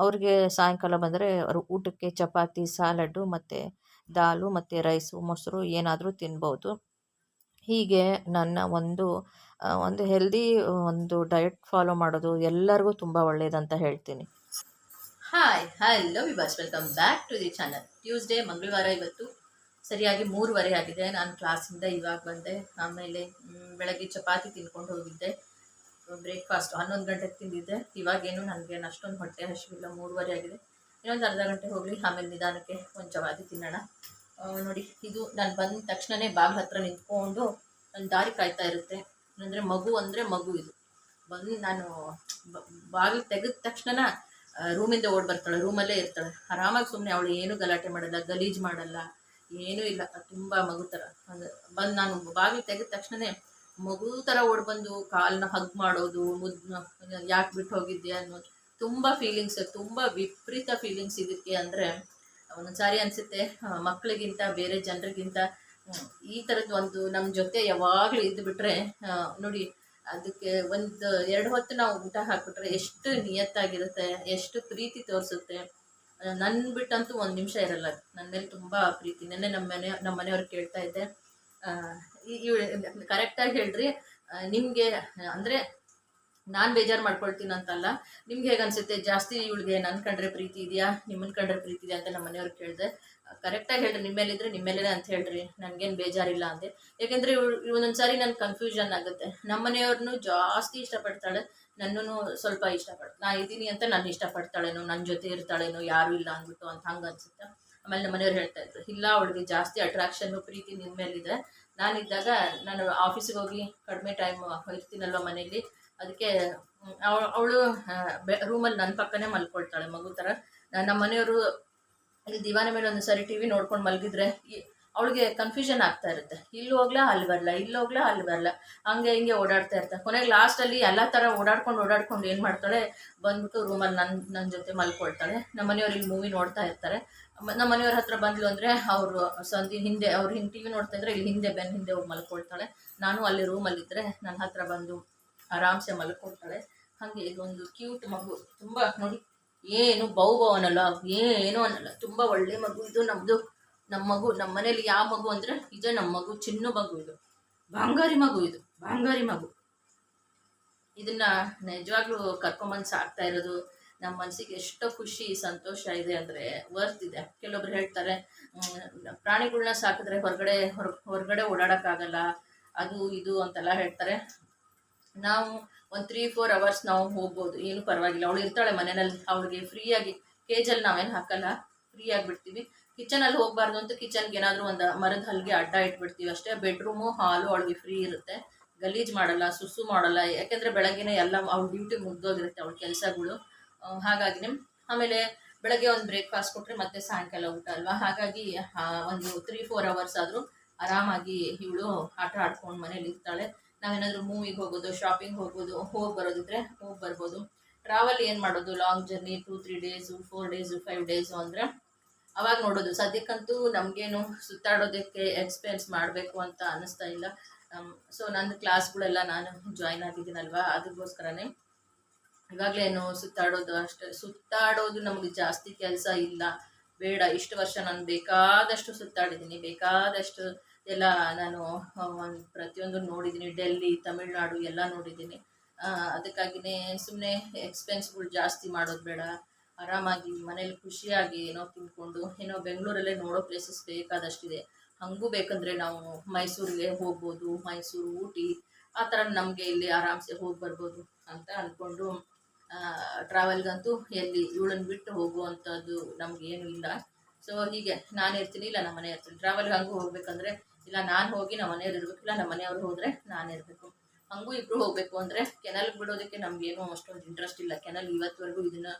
ಅವ್ರಿಗೆ ಸಾಯಂಕಾಲ ಬಂದರೆ ಅವ್ರ ಊಟಕ್ಕೆ ಚಪಾತಿ, ಸಾಲಡ್ಡು ಮತ್ತು ದಾಲು ಮತ್ತು ರೈಸು, ಮೊಸರು ಏನಾದರೂ ತಿನ್ಬೋದು. ಹೀಗೆ ನನ್ನ ಒಂದು ಹೆಲ್ದಿ ಒಂದು ಡಯಟ್ ಫಾಲೋ ಮಾಡೋದು ಎಲ್ಲರಿಗೂ ತುಂಬ ಒಳ್ಳೆಯದಂತ ಹೇಳ್ತೀನಿ. ಹಾಯ್ ಹಲೋ ವಿವಾಸ್, welcome back to the channel. Tuesday ಮಂಗಳವಾರ ಇವತ್ತು ಸರಿಯಾಗಿ 3:30 ಆಗಿದೆ. ನಾನು ಕ್ಲಾಸಿಂದ ಇವಾಗ ಬಂದೆ. ಆಮೇಲೆ ಬೆಳಗ್ಗೆ ಚಪಾತಿ ತಿನ್ಕೊಂಡು ಹೋಗಿದ್ದೆ. ಬ್ರೇಕ್ಫಾಸ್ಟ್ 11 ಗಂಟೆಗೆ ತಿಂದಿದ್ದೆ. ಇವಾಗೇನು ನನಗೆ ಅಷ್ಟೊಂದು ಹೊಟ್ಟೆ ಹಸಿವಿಲ್ಲ, 3:30 ಆಗಿದೆ. ಇನ್ನೊಂದು ಅರ್ಧ ಗಂಟೆ ಹೋಗಲಿ, ಆಮೇಲೆ ನಿಧಾನಕ್ಕೆ ಒಂದು ಚಪಾತಿ ತಿನ್ನೋಣ. ನೋಡಿ, ಇದು ನಾನು ಬಂದ ತಕ್ಷಣವೇ ಬಾಗಿಲ ಹತ್ರ ನಿಂತ್ಕೊಂಡು ನನ್ನ ದಾರಿ ಕಾಯ್ತಾ ಇರುತ್ತೆ. ಅಂದರೆ ಮಗು ಇದು ಬಂದು ನಾನು ಬಾಗಿಲು ತೆಗೆದ ತಕ್ಷಣ ರೂಮಿಂದ ಓಡ್ ಬರ್ತಾಳೆ, ರೂಮಲ್ಲೇ ಇರ್ತಾಳೆ ಆರಾಮಾಗಿ. ಸುಮ್ಮನೆ ಅವಳು ಏನು ಗಲಾಟೆ ಮಾಡಲ್ಲ, ಗಲೀಜು ಮಾಡಲ್ಲ, ಏನೂ ಇಲ್ಲ. ತುಂಬ ಮಗು ಥರ ಬಂದು ನಾನು ಬಾಗಿಲು ತೆಗೆದ ತಕ್ಷಣವೇ ಮಗು ಥರ ಓಡ್ ಬಂದು ಕಾಲನ್ನ ಹಗ್ ಮಾಡೋದು, ಯಾಕೆ ಬಿಟ್ಟು ಹೋಗಿದ್ಯಾ ಅನ್ನೋದು. ತುಂಬ ಫೀಲಿಂಗ್ಸ್, ತುಂಬ ವಿಪರೀತ ಫೀಲಿಂಗ್ಸ್ ಇದಕ್ಕೆ. ಅಂದರೆ ಒಂದೊಂದು ಸಾರಿ ಅನಿಸುತ್ತೆ ಮಕ್ಕಳಿಗಿಂತ ಬೇರೆ ಜನರಿಗಿಂತ ಈ ಥರದ್ದು ಒಂದು ನಮ್ಮ ಜೊತೆ ಯಾವಾಗಲೂ ಇದ್ದು ಬಿಟ್ಟರೆ ನೋಡಿ, ಅದಕ್ಕೆ ಒಂದು 2 ಹೊತ್ತು ನಾವು ಊಟ ಹಾಕ್ಬಿಟ್ರೆ ಎಷ್ಟು ನಿಯತ್ತಾಗಿರುತ್ತೆ, ಎಷ್ಟು ಪ್ರೀತಿ ತೋರಿಸುತ್ತೆ. ನನ್ನ ಬಿಟ್ಟಂತೂ ಒಂದು ನಿಮಿಷ ಇರಲ್ಲ. ನನ್ನ ಮೇಲೆ ತುಂಬ ಪ್ರೀತಿ. ನೆನ್ನೆ ನಮ್ಮ ಮನೆಯವ್ರು ಕೇಳ್ತಾ ಇದ್ದೆ, ಕರೆಕ್ಟಾಗಿ ಹೇಳ್ರಿ, ನಿಮಗೆ ಅಂದರೆ ನಾನು ಬೇಜಾರು ಮಾಡ್ಕೊಳ್ತೀನಿ ಅಂತಲ್ಲ, ನಿಮ್ಗೆ ಹೇಗೆ ಅನಿಸುತ್ತೆ, ಜಾಸ್ತಿ ಇವಳಿಗೆ ನನ್ನ ಕಂಡ್ರೆ ಪ್ರೀತಿ ಇದೆಯಾ, ನಿಮ್ಮನ್ನ ಕಂಡ್ರೆ ಪ್ರೀತಿ ಇದೆಯಾ ಅಂತ ನಮ್ಮ ಮನೆಯವ್ರು ಕೇಳಿದೆ. ಕರೆಕ್ಟಾಗಿ ಹೇಳ್ರಿ, ನಿಮ್ಮ ಮೇಲಿದ್ರೆ ನಿಮ್ಮ ಮೇಲೇ ಅಂತ ಹೇಳ್ರಿ, ನನಗೇನು ಬೇಜಾರಿಲ್ಲ ಅಂದೆ. ಯಾಕೆಂದರೆ ಒಂದೊಂದು ಸಾರಿ ನನಗೆ ಕನ್ಫ್ಯೂಷನ್ ಆಗುತ್ತೆ. ನಮ್ಮ ಮನೆಯವ್ರನ್ನೂ ಜಾಸ್ತಿ ಇಷ್ಟಪಡ್ತಾಳೆ, ನನ್ನೂ ಸ್ವಲ್ಪ ಇಷ್ಟಪಡ್ತಾಳೆ. ನಾ ಇದ್ದೀನಿ ಅಂತ ನಾನು ಇಷ್ಟಪಡ್ತಾಳೇನೋ, ನನ್ನ ಜೊತೆ ಇರ್ತಾಳೇನೋ, ಯಾರೂ ಇಲ್ಲ ಅಂದ್ಬಿಟ್ಟು ಅಂತ ಹಂಗೆ ಅನಿಸುತ್ತೆ. ಆಮೇಲೆ ನಮ್ಮ ಮನೆಯವ್ರು ಹೇಳ್ತಾ ಇದ್ರು, ಇಲ್ಲ ಅವಳಿಗೆ ಜಾಸ್ತಿ ಅಟ್ರಾಕ್ಷನ್ನು ಪ್ರೀತಿ ನಿಮ್ಮ ಮೇಲಿದೆ. ನಾನಿದ್ದಾಗ ನಾನು ಆಫೀಸಿಗೆ ಹೋಗಿ ಕಡಿಮೆ ಟೈಮ್ ಇರ್ತೀನಲ್ವ ಮನೇಲಿ, ಅದಕ್ಕೆ ಅವಳು ರೂಮಲ್ಲಿ ನನ್ನ ಪಕ್ಕನೇ ಮಲ್ಕೊಳ್ತಾಳೆ ಮಗು ಥರ. ನಮ್ಮ ಮನೆಯವರು ಅಲ್ಲಿ ದಿವಾನ ಮೇಲೆ ಒಂದು ಸಾರಿ ಟಿ ವಿ ನೋಡ್ಕೊಂಡು ಮಲಗಿದ್ರೆ ಅವಳಿಗೆ ಕನ್ಫ್ಯೂಷನ್ ಆಗ್ತಾ ಇರುತ್ತೆ, ಇಲ್ಲಿ ಹೋಗ್ಲಾ ಅಲ್ಲಿ ಬರಲ್ಲ, ಇಲ್ಲಿ ಹೋಗ್ಲಾ ಅಲ್ಲಿ ಬರಲ್ಲ, ಹಂಗೆ ಹಿಂಗೆ ಓಡಾಡ್ತಾ ಇರ್ತಾರೆ. ಕೊನೆಗೆ ಲಾಸ್ಟಲ್ಲಿ ಎಲ್ಲ ಥರ ಓಡಾಡ್ಕೊಂಡು ಏನು ಮಾಡ್ತಾಳೆ, ಬಂದ್ಬಿಟ್ಟು ರೂಮಲ್ಲಿ ನನ್ನ ಜೊತೆ ಮಲ್ಕೊಳ್ತಾಳೆ. ನಮ್ಮ ಮನೆಯವ್ರು ಇಲ್ಲಿ ಮೂವಿ ನೋಡ್ತಾ ಇರ್ತಾರೆ. ನಮ್ಮ ಮನೆಯವ್ರ ಹತ್ರ ಬಂದ್ಲು ಅಂದರೆ ಅವರು ಸಂಧಿ ಹಿಂದೆ ಅವ್ರು ಹಿಂಗೆ ಟಿ ವಿ ನೋಡ್ತಾ ಇದ್ರೆ ಇಲ್ಲಿ ಹಿಂದೆ ಬೆನ್ನ ಹಿಂದೆ ಹೋಗಿ ಮಲ್ಕೊಳ್ತಾಳೆ. ನಾನು ಅಲ್ಲಿ ರೂಮಲ್ಲಿದ್ದರೆ ನನ್ನ ಹತ್ರ ಬಂದು ಆರಾಮ್ಸೆ ಮಲ್ಕೊಳ್ತಾಳೆ. ಹಾಗೆ ಇದೊಂದು ಕ್ಯೂಟ್ ಮಗು, ತುಂಬ ನೋಡಿ, ಏನು ಬೌ ಅನ್ನಲ್ಲ, ಏನೂ ಅನ್ನಲ್ಲ, ತುಂಬ ಒಳ್ಳೆ ಮಗು ಇದು. ನಮ್ಮ ಮಗು, ನಮ್ಮ ಮನೇಲಿ ಯಾವ ಮಗು ಅಂದರೆ ಇದೇ ನಮ್ಮ ಮಗು, ಚಿನ್ನು ಮಗು ಇದು, ಬಂಗಾರಿ ಮಗು ಇದು, ಬಂಗಾರಿ ಮಗು. ಇದನ್ನು ನಿಜವಾಗ್ಲೂ ಕರ್ಕೊಂಬಂದು ಸಾಕ್ತಾ ಇರೋದು ನಮ್ಮ ಮನಸ್ಸಿಗೆ ಎಷ್ಟೋ ಖುಷಿ ಸಂತೋಷ ಇದೆ ಅಂದರೆ ವರ್ತ್ ಇದೆ. ಕೆಲವೊಬ್ರು ಹೇಳ್ತಾರೆ ಪ್ರಾಣಿಗಳನ್ನ ಸಾಕಿದ್ರೆ ಹೊರಗಡೆ ಓಡಾಡೋಕ್ಕಾಗಲ್ಲ, ಅದು ಇದು ಅಂತೆಲ್ಲ ಹೇಳ್ತಾರೆ. ನಾವು ಒಂದು 3-4 ಅವರ್ಸ್ ನಾವು ಹೋಗ್ಬೋದು, ಏನು ಪರವಾಗಿಲ್ಲ. ಅವಳು ಇರ್ತಾಳೆ ಮನೆಯಲ್ಲಿ, ಅವಳಿಗೆ ಫ್ರೀಯಾಗಿ ಕೇಜಲ್ಲಿ ನಾವೇನು ಹಾಕಲ್ಲ, ಫ್ರೀಯಾಗಿ ಬಿಡ್ತೀವಿ. ಕಿಚನಲ್ಲಿ ಹೋಗಬಾರ್ದು ಅಂತ ಕಿಚನ್ಗೆ ಏನಾದರೂ ಒಂದು ಮರದ ಹಲ್ಗೆ ಅಡ್ಡ ಇಟ್ಬಿಡ್ತೀವಿ ಅಷ್ಟೇ. ಬೆಡ್ರೂಮು ಹಾಲು ಅವಳಿಗೆ ಫ್ರೀ ಇರುತ್ತೆ, ಗಲೀಜು ಮಾಡಲ್ಲ, ಸುಸು ಮಾಡಲ್ಲ. ಯಾಕೆಂದರೆ ಬೆಳಗ್ಗೆನೇ ಎಲ್ಲ ಅವ್ಳ ಡ್ಯೂಟಿ ಮುಗ್ದೋಗಿರುತ್ತೆ ಅವಳ ಕೆಲಸಗಳು. ಹಾಗಾಗಿ ಆಮೇಲೆ ಬೆಳಗ್ಗೆ ಒಂದು ಬ್ರೇಕ್ಫಾಸ್ಟ್ ಕೊಟ್ಟರೆ ಮತ್ತೆ ಸಾಯಂಕಾಲ ಊಟ ಅಲ್ವಾ. ಹಾಗಾಗಿ ಒಂದು 3-4 ಅವರ್ಸ್ ಆದರೂ ಆರಾಮಾಗಿ ಇವಳು ಆಟ ಆಡ್ಕೊಂಡು ಮನೇಲಿ ಇರ್ತಾಳೆ. ನಾವೇನಾದರೂ ಮೂವಿಗೆ ಹೋಗೋದು, ಶಾಪಿಂಗ್ ಹೋಗೋದು, ಹೋಗಿ ಬರೋದಿದ್ರೆ ಹೋಗಿ ಬರ್ಬೋದು. ಟ್ರಾವೆಲ್ ಏನು ಮಾಡೋದು, long journey 2-3 days 4 days 5 days ಅಂದರೆ ಅವಾಗ ನೋಡೋದು. ಸದ್ಯಕ್ಕಂತೂ ನಮಗೇನು ಸುತ್ತಾಡೋದಕ್ಕೆ ಎಕ್ಸ್ಪೆನ್ಸ್ ಮಾಡಬೇಕು ಅಂತ ಅನ್ನಿಸ್ತಾ ಇಲ್ಲ. ಸೊ ನನ್ನ ಕ್ಲಾಸ್ಗಳೆಲ್ಲ ನಾನು ಜಾಯ್ನ್ ಆಗಿದ್ದೀನಲ್ವ, ಅದಕ್ಕೋಸ್ಕರನೇ ಇವಾಗಲೇನು ಸುತ್ತಾಡೋದು ನಮಗೆ ಜಾಸ್ತಿ ಕೆಲಸ ಇಲ್ಲ, ಬೇಡ. ಇಷ್ಟು ವರ್ಷ ನಾನು ಬೇಕಾದಷ್ಟು ಸುತ್ತಾಡಿದ್ದೀನಿ, ಬೇಕಾದಷ್ಟು ಎಲ್ಲ ನಾನು ಪ್ರತಿಯೊಂದು ನೋಡಿದ್ದೀನಿ. ಡೆಲ್ಲಿ, ತಮಿಳ್ನಾಡು ಎಲ್ಲ ನೋಡಿದ್ದೀನಿ. ಅದಕ್ಕಾಗಿಯೇ ಸುಮ್ಮನೆ ಎಕ್ಸ್ಪೆನ್ಸ್ಗಳು ಜಾಸ್ತಿ ಮಾಡೋದು ಬೇಡ. ಆರಾಮಾಗಿ ಮನೇಲಿ ಖುಷಿಯಾಗಿ ಏನೋ ತಿಂದ್ಕೊಂಡು, ಏನೋ ಬೆಂಗಳೂರಲ್ಲೇ ನೋಡೋ ಪ್ಲೇಸಸ್ ಬೇಕಾದಷ್ಟಿದೆ. ಹಾಗೂ ಬೇಕಂದರೆ ನಾವು ಮೈಸೂರಿಗೆ ಹೋಗ್ಬೋದು, ಮೈಸೂರು, ಊಟಿ ಆ ಥರ ನಮಗೆ ಇಲ್ಲಿ ಆರಾಮ್ಸೆ ಹೋಗಿ ಬರ್ಬೋದು ಅಂತ ಅಂದ್ಕೊಂಡು ಟ್ರಾವೆಲ್ಗಂತೂ ಎಲ್ಲಿ ಇವಳನ್ನು ಬಿಟ್ಟು ಹೋಗುವಂಥದ್ದು ನಮಗೇನು ಇಲ್ಲ. ಸೊ ಹೀಗೆ ನಾನು ಇರ್ತೀನಿ, ಇಲ್ಲ ನಮ್ಮ ಮನೆ ಇರ್ತೀನಿ. ಟ್ರಾವೆಲ್ಗೆ ಹಂಗೂ ಹೋಗ್ಬೇಕಂದ್ರೆ ಇಲ್ಲ ನಾನು ಹೋಗಿ ನಮ್ಮ ಮನೆಯವ್ರು ಇರಬೇಕು, ಇಲ್ಲ ನಮ್ಮ ಮನೆಯವ್ರು ಹೋದರೆ ನಾನು ಇರಬೇಕು. ಹಂಗೂ ಇಬ್ಬರು ಹೋಗಬೇಕು ಅಂದರೆ ಕೆನಲ್ಗೆ ಬಿಡೋದಕ್ಕೆ ನಮಗೇನು ಅಷ್ಟೊಂದು ಇಂಟ್ರೆಸ್ಟ್ ಇಲ್ಲ. ಕೆನಲ್ ಇವತ್ತುವರೆಗೂ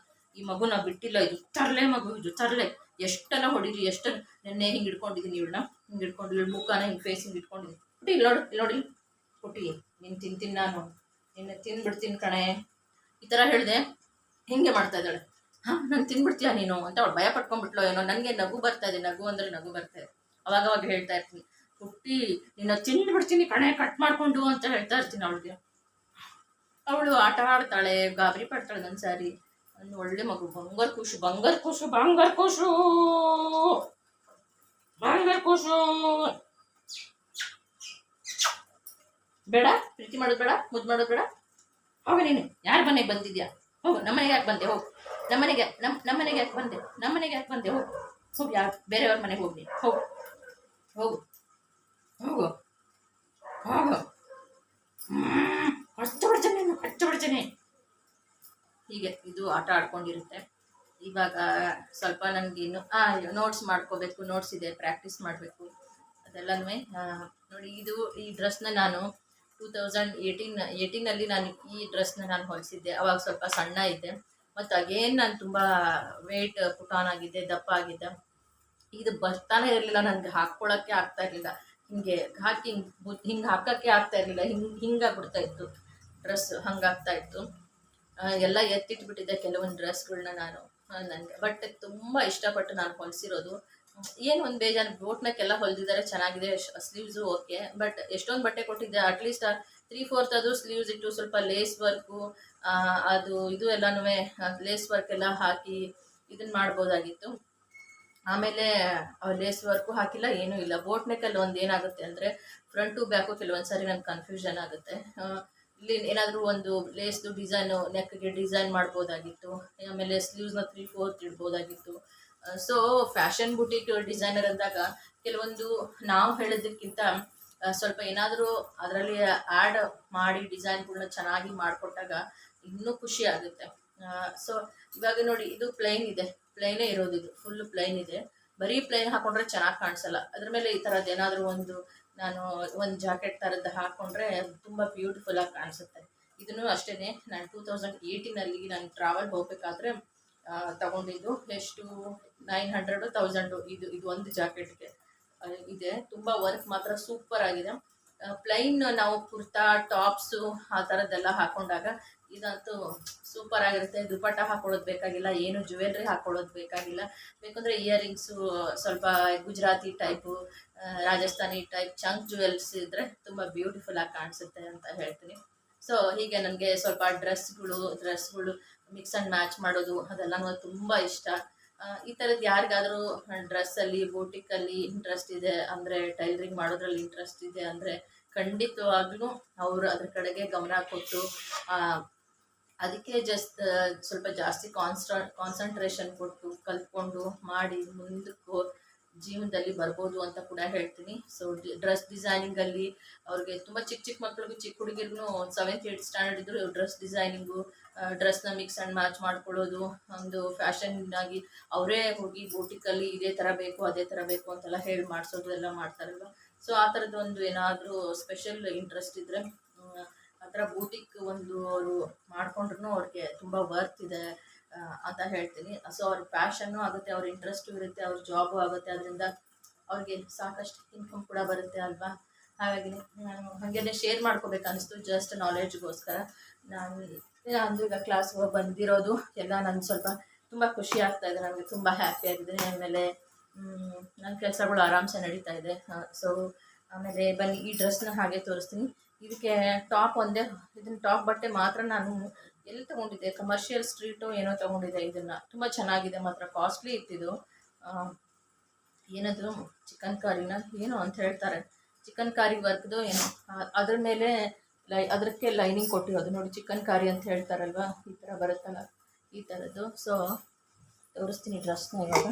ಈ ಮಗುನ ಬಿಟ್ಟಿಲ್ಲ. ಇದು ತರಲೆ ಮಗು, ಇದು ತರಲೆ. ಎಷ್ಟೆಲ್ಲ ಹೊಡೀರಿ, ಎಷ್ಟು ನೆನ್ನೆ ಹಿಂಗೆ ಹಿಡ್ಕೊಂಡಿದ್ದೀನಿ ಇವಳನ್ನ, ಹಿಂಗೆ ಹಿಡ್ಕೊಂಡು ಇವಳು ಮುಖಾನ ಹಿಂಗೆ ಫೇಸ್ ಹಿಂಗೆ ಇಟ್ಕೊಂಡಿದ್ದೀನಿ. ಪುಟ್ಟಿ ಇಲ್ಲಿ ನೋಡಿ ಪುಟ್ಟಿ, ನೀನು ತಿಂತೀನಿ, ನಾನು ನಿನ್ನೆ ತಿಂದ್ಬಿಡ್ತೀನಿ ಕಣೆ, ಈ ಥರ ಹೇಳಿದೆ. ಹಿಂಗೆ ಮಾಡ್ತಾ ಇದ್ದಾಳೆ. ನಾನು ತಿಂದ್ಬಿಡ್ತೀಯ ನೀನು ಅಂತ ಅವಳು ಭಯ ಪಟ್ಕೊಂಡ್ಬಿಟ್ಲು ಏನೋ. ನನಗೆ ನಗು ಬರ್ತಾ ಇದೆ, ನಗು ಅಂದರೆ ನಗು ಬರ್ತಾ ಇದೆ. ಅವಾಗವಾಗ ಹೇಳ್ತಾ ಇರ್ತೀನಿ, ಪುಟ್ಟಿ ನಿನ್ನ ತಿಂದ್ಬಿಡ್ತೀನಿ ಕಣೆ ಕಟ್ ಮಾಡಿಕೊಂಡು ಅಂತ ಹೇಳ್ತಾ ಇರ್ತೀನಿ ಅವಳಿಗೆ. ಅವಳು ಆಟ ಆಡ್ತಾಳೆ, ಗಾಬರಿ ಪಡ್ತಾಳೆ. ನನ್ನ ಸಾರಿ ಒಂದು ಒಳ್ಳೆ ಮಗು, ಬಂಗಾರ ಖುಷು, ಬಂಗಾರ ಖುಷು, ಬಂಗಾರ ಖುಷು, ಬಂಗಾರ ಖುಷು. ಬೇಡ ಪ್ರೀತಿ ಮಾಡೋದು ಬೇಡ, ಮುದ್ದು ಮಾಡೋದು ಬೇಡ. ಹೋಗ ನೀನು, ಯಾರ ಮನೆಗೆ ಬಂದಿದ್ಯಾ? ಹೋಗು, ನಮ್ಮನೆಗೆ ಯಾಕೆ ಬಂದೆ? ಹೋಗು, ನಮ್ಮನೆಗೆ ಯಾಕೆ ಬಂದೆ? ನಮ್ಮನೆಗೆ ಯಾಕೆ ಬಂದೆ? ಹೋಗು ಹೋಗು, ಯಾರು ಬೇರೆಯವ್ರ ಮನೆಗೆ ಹೋಗಿ, ಹೋಗು ಹೋಗು ಹೋಗು ಹೋಗು, ಕಚ್ಚಬಿಡ್ತೇನೆ. ಹೀಗೆ ಇದು ಆಟ ಆಡ್ಕೊಂಡಿರುತ್ತೆ. ಇವಾಗ ಸ್ವಲ್ಪ ನನಗೆ ಇನ್ನು ನೋಟ್ಸ್ ಮಾಡ್ಕೋಬೇಕು, ನೋಟ್ಸ್ ಇದೆ, ಪ್ರಾಕ್ಟೀಸ್ ಮಾಡಬೇಕು ಅದೆಲ್ಲನೂ. ನೋಡಿ, ಈ ಡ್ರೆಸ್ನ ನಾನು 2018 ನಾನು ಈ ಡ್ರೆಸ್ನ ನಾನು ಹೊಲಿಸಿದ್ದೆ. ಅವಾಗ ಸ್ವಲ್ಪ ಸಣ್ಣ ಇದ್ದೆ. ಮತ್ತು ಅಗೇನ್ ನಾನು ತುಂಬ ವೆಯ್ಟ್ ಪುಟ್ ಆನ್ ಆಗಿದ್ದೆ, ದಪ್ಪ ಆಗಿದ್ದೆ. ಇದು ಬರ್ತಾನೆ ಇರಲಿಲ್ಲ, ನನಗೆ ಹಾಕ್ಕೊಳ್ಳೋಕ್ಕೆ ಆಗ್ತಾ ಇರಲಿಲ್ಲ. ಹಿಂಗೆ ಹಾಕಿ ಹಿಂಗೆ ಹಾಕೋಕ್ಕೆ ಆಗ್ತಾ ಇರಲಿಲ್ಲ, ಹಿಂಗಾಗ್ಬಿಡ್ತಾ ಇತ್ತು ಡ್ರೆಸ್, ಹಂಗಾಗ್ತಾ ಇತ್ತು. ಎಲ್ಲ ಎತ್ತಿಟ್ಬಿಟ್ಟಿದ್ದೆ ಕೆಲವೊಂದು ಡ್ರೆಸ್ಗಳನ್ನ ನಾನು. ನನಗೆ ಬಟ್ ತುಂಬ ಇಷ್ಟಪಟ್ಟು ನಾನು ಹೊಲಿಸಿರೋದು. ಏನು ಒಂದು ಬೇಜಾರು, ಬೋಟ್ನೆಕ್ಕೆಲ್ಲ ಹೊಲಿದಿದ್ದಾರೆ, ಚೆನ್ನಾಗಿದೆ, ಸ್ಲೀವ್ಸು ಓಕೆ. ಬಟ್ ಎಷ್ಟೊಂದು ಬಟ್ಟೆ ಕೊಟ್ಟಿದ್ದೆ, ಅಟ್ಲೀಸ್ಟ್ 3/4 ಅದು ಸ್ಲೀವ್ಸ್ ಇಟ್ಟು ಸ್ವಲ್ಪ ಲೇಸ್ ವರ್ಕು ಅದು ಇದು ಎಲ್ಲನೂ ಲೇಸ್ ವರ್ಕ್ ಎಲ್ಲ ಹಾಕಿ ಇದನ್ನು ಮಾಡ್ಬೋದಾಗಿತ್ತು. ಆಮೇಲೆ ಲೇಸ್ ವರ್ಕು ಹಾಕಿಲ್ಲ, ಏನೂ ಇಲ್ಲ. ಬೋಟ್ ನೆಕ್ಕಲ್ಲಿ ಒಂದು ಏನಾಗುತ್ತೆ ಅಂದರೆ ಫ್ರಂಟು ಬ್ಯಾಕು ಕೆಲವೊಂದು ಸಾರಿ ನಂಗೆ ಕನ್ಫ್ಯೂಷನ್ ಆಗುತ್ತೆ. ಇಲ್ಲಿ ಏನಾದರೂ ಒಂದು ಲೇಸ್ದು ಡಿಸೈನು ನೆಕ್ಗೆ ಡಿಸೈನ್ ಮಾಡ್ಬೋದಾಗಿತ್ತು. ಆಮೇಲೆ ಸ್ಲೀವ್ಸ್ನ 3/4 ಇಡ್ಬೋದಾಗಿತ್ತು. ಸೊ ಫ್ಯಾಷನ್ ಬುಟಿಕ್ ಡಿಸೈನರ್ ಅಂದಾಗ ಕೆಲವೊಂದು ನಾವು ಹೇಳೋದಕ್ಕಿಂತ ಸ್ವಲ್ಪ ಏನಾದರೂ ಅದರಲ್ಲಿ ಆ್ಯಡ್ ಮಾಡಿ ಡಿಸೈನ್ಗಳನ್ನ ಚೆನ್ನಾಗಿ ಮಾಡಿಕೊಟ್ಟಾಗ ಇನ್ನೂ ಖುಷಿ ಆಗುತ್ತೆ. ಸೊ ಇವಾಗ ನೋಡಿ, ಇದು ಪ್ಲೈನ್ ಇದೆ, ಪ್ಲೈನೇ ಇರೋದು, ಇದು ಫುಲ್ ಪ್ಲೈನ್ ಇದೆ. ಬರೀ ಪ್ಲೈನ್ ಹಾಕೊಂಡ್ರೆ ಚೆನ್ನಾಗಿ ಕಾಣಿಸಲ್ಲ. ಅದ್ರ ಮೇಲೆ ಈ ಥರದ್ದು ಏನಾದರೂ ನಾನು ಒಂದು ಜಾಕೆಟ್ ಥರದ್ದು ಹಾಕ್ಕೊಂಡ್ರೆ ತುಂಬ ಬ್ಯೂಟಿಫುಲ್ಲಾಗಿ ಕಾಣಿಸುತ್ತೆ. ಇದನ್ನು ಅಷ್ಟೇ, ನಾನು 2018 ನಾನು ಟ್ರಾವೆಲ್ ಹೋಗಬೇಕಾದ್ರೆ ತಗೊಂಡಿದ್ದು. ಎಷ್ಟು 900 1000 ಇದು ಒಂದು ಜಾಕೆಟ್ಗೆ ಇದೆ. ತುಂಬ ವರ್ಕ್ ಮಾತ್ರ ಸೂಪರ್ ಆಗಿದೆ. ಪ್ಲೈನ್ ನಾವು ಕುರ್ತಾ ಟಾಪ್ಸು ಆ ಥರದ್ದೆಲ್ಲ ಹಾಕೊಂಡಾಗ ಇದಂತೂ ಸೂಪರ್ ಆಗಿರುತ್ತೆ. ದುಪಟ್ಟ ಹಾಕೊಳ್ಳೋದು ಬೇಕಾಗಿಲ್ಲ, ಏನು ಜ್ಯುವೆಲ್ರಿ ಹಾಕೊಳ್ಳೋದು ಬೇಕಾಗಿಲ್ಲ. ಬೇಕಂದರೆ ಇಯರಿಂಗ್ಸು ಸ್ವಲ್ಪ Gujarati type, Rajasthani type chunk jewels ಇದ್ದರೆ ತುಂಬ ಬ್ಯೂಟಿಫುಲ್ಲಾಗಿ ಕಾಣಿಸುತ್ತೆ ಅಂತ ಹೇಳ್ತೀನಿ. ಸೊ ಹೀಗೆ ನನಗೆ ಸ್ವಲ್ಪ ಡ್ರೆಸ್ಗಳು ಮಿಕ್ಸ್ ಆ್ಯಂಡ್ ಮ್ಯಾಚ್ ಮಾಡೋದು ಅದೆಲ್ಲ ತುಂಬ ಇಷ್ಟ. ಈ ಥರದ್ದು ಯಾರಿಗಾದರೂ ಡ್ರೆಸ್ಸಲ್ಲಿ ಬೂಟಿಕಲ್ಲಿ ಇಂಟ್ರೆಸ್ಟ್ ಇದೆ ಅಂದರೆ, ಟೈಲರಿಂಗ್ ಮಾಡೋದ್ರಲ್ಲಿ ಇಂಟ್ರೆಸ್ಟ್ ಇದೆ ಅಂದರೆ ಖಂಡಿತವಾಗ್ಲೂ ಅವರು ಅದ್ರ ಕಡೆಗೆ ಗಮನ ಕೊಟ್ಟು ಅದಕ್ಕೆ ಸ್ವಲ್ಪ ಜಾಸ್ತಿ ಕಾನ್ಸಂಟ್ರೇಷನ್ ಕೊಟ್ಟು ಕಲ್ತ್ಕೊಂಡು ಮಾಡಿ ಮುಂದಕ್ಕೆ ಜೀವನದಲ್ಲಿ ಬರ್ಬೋದು ಅಂತ ಕೂಡ ಹೇಳ್ತೀನಿ. ಸೊ ಡ್ರೆಸ್ ಡಿಸೈನಿಂಗಲ್ಲಿ ಅವ್ರಿಗೆ ತುಂಬ ಚಿಕ್ಕ ಮಕ್ಳಿಗೂ, ಚಿಕ್ಕ ಹುಡುಗಿರ್ಗೂ 7th 8th ಸ್ಟ್ಯಾಂಡರ್ಡ್ ಇದ್ದರೂ ಡ್ರೆಸ್ ಡಿಸೈನಿಂಗು, ಡ್ರೆಸ್ನ ಮಿಕ್ಸ್ ಆ್ಯಂಡ್ ಮ್ಯಾಚ್ ಮಾಡ್ಕೊಳ್ಳೋದು, ಒಂದು ಫ್ಯಾಷನ್ನಾಗಿ ಅವರೇ ಹೋಗಿ ಬೂಟಿಕಲ್ಲಿ ಇದೇ ಥರ ಬೇಕು ಅದೇ ಥರ ಬೇಕು ಅಂತೆಲ್ಲ ಹೇಳಿ ಮಾಡಿಸೋದು ಎಲ್ಲ ಮಾಡ್ತಾರಲ್ವ. ಸೊ ಆ ಥರದ್ದು ಒಂದು ಏನಾದರೂ ಸ್ಪೆಷಲ್ ಇಂಟ್ರೆಸ್ಟ್ ಇದ್ದರೆ ಆ ಥರ ಬೂಟಿಕ್ ಅವರು ಮಾಡಿಕೊಂಡ್ರೂ ಅವ್ರಿಗೆ ತುಂಬ ವರ್ತ್ ಇದೆ ಅಂತ ಹೇಳ್ತೀನಿ. ಸೊ ಅವ್ರ ಪ್ಯಾಷನ್ನು ಆಗುತ್ತೆ, ಅವ್ರ ಇಂಟ್ರೆಸ್ಟು ಇರುತ್ತೆ, ಅವ್ರ ಜಾಬು ಆಗುತ್ತೆ, ಅದರಿಂದ ಅವ್ರಿಗೆ ಸಾಕಷ್ಟು ಇನ್ಕಮ್ ಕೂಡ ಬರುತ್ತೆ ಅಲ್ವಾ. ಹಾಗಾಗಿ ನಾನು ಹಾಗೇ ಶೇರ್ ಮಾಡ್ಕೋಬೇಕು ಅನಿಸ್ತು, ಜಸ್ಟ್ ನಾಲೆಡ್ಜ್ಗೋಸ್ಕರ. ನಾನು ಈಗ ಕ್ಲಾಸ್ ಹೋಗಿ ಬಂದಿರೋದು ಎಲ್ಲ ನನಗೆ ಸ್ವಲ್ಪ ತುಂಬ ಖುಷಿ ಆಗ್ತಾಯಿದೆ, ನನಗೆ ತುಂಬ ಹ್ಯಾಪಿ ಆಗಿದೆ. ಆಮೇಲೆ ನನ್ನ ಕೆಲಸಗಳು ಆರಾಮ್ಸೆ ನಡೀತಾ ಇದೆ. ಸೊ ಆಮೇಲೆ ಬನ್ನಿ ಈ ಡ್ರೆಸ್ನ ಹಾಗೆ ತೋರಿಸ್ತೀನಿ. ಇದಕ್ಕೆ ಟಾಪ್ ಒಂದೇ, ಇದನ್ನ ಟಾಪ್ ಬಟ್ಟೆ ಮಾತ್ರ ನಾನು ಎಲ್ಲಿ ತೊಗೊಂಡಿದ್ದೆ, ಕಮರ್ಷಿಯಲ್ ಸ್ಟ್ರೀಟು ಏನೋ ತೊಗೊಂಡಿದ್ದೆ. ಇದನ್ನು ತುಂಬ ಚೆನ್ನಾಗಿದೆ, ಮಾತ್ರ ಕಾಸ್ಟ್ಲಿ ಇತ್ತಿದು. ಏನದು ಚಿಕನ್ ಕಾರಿನ ಏನೋ ಅಂತ ಹೇಳ್ತಾರೆ, ಚಿಕನ್ ಕಾರಿ ವರ್ಕ್ದು ಏನೋ, ಅದ್ರ ಮೇಲೆ ಅದಕ್ಕೆ ಲೈನಿಂಗ್ ಕೊಟ್ಟಿರೋದು ನೋಡಿ, ಚಿಕನ್ ಕಾರಿ ಅಂತ ಹೇಳ್ತಾರಲ್ವ, ಈ ಥರ ಬರುತ್ತಲ್ಲ ಈ ಥರದ್ದು. ಸೊ ತೋರಿಸ್ತೀನಿ ಡ್ರೆಸ್ನ ಇವಾಗ.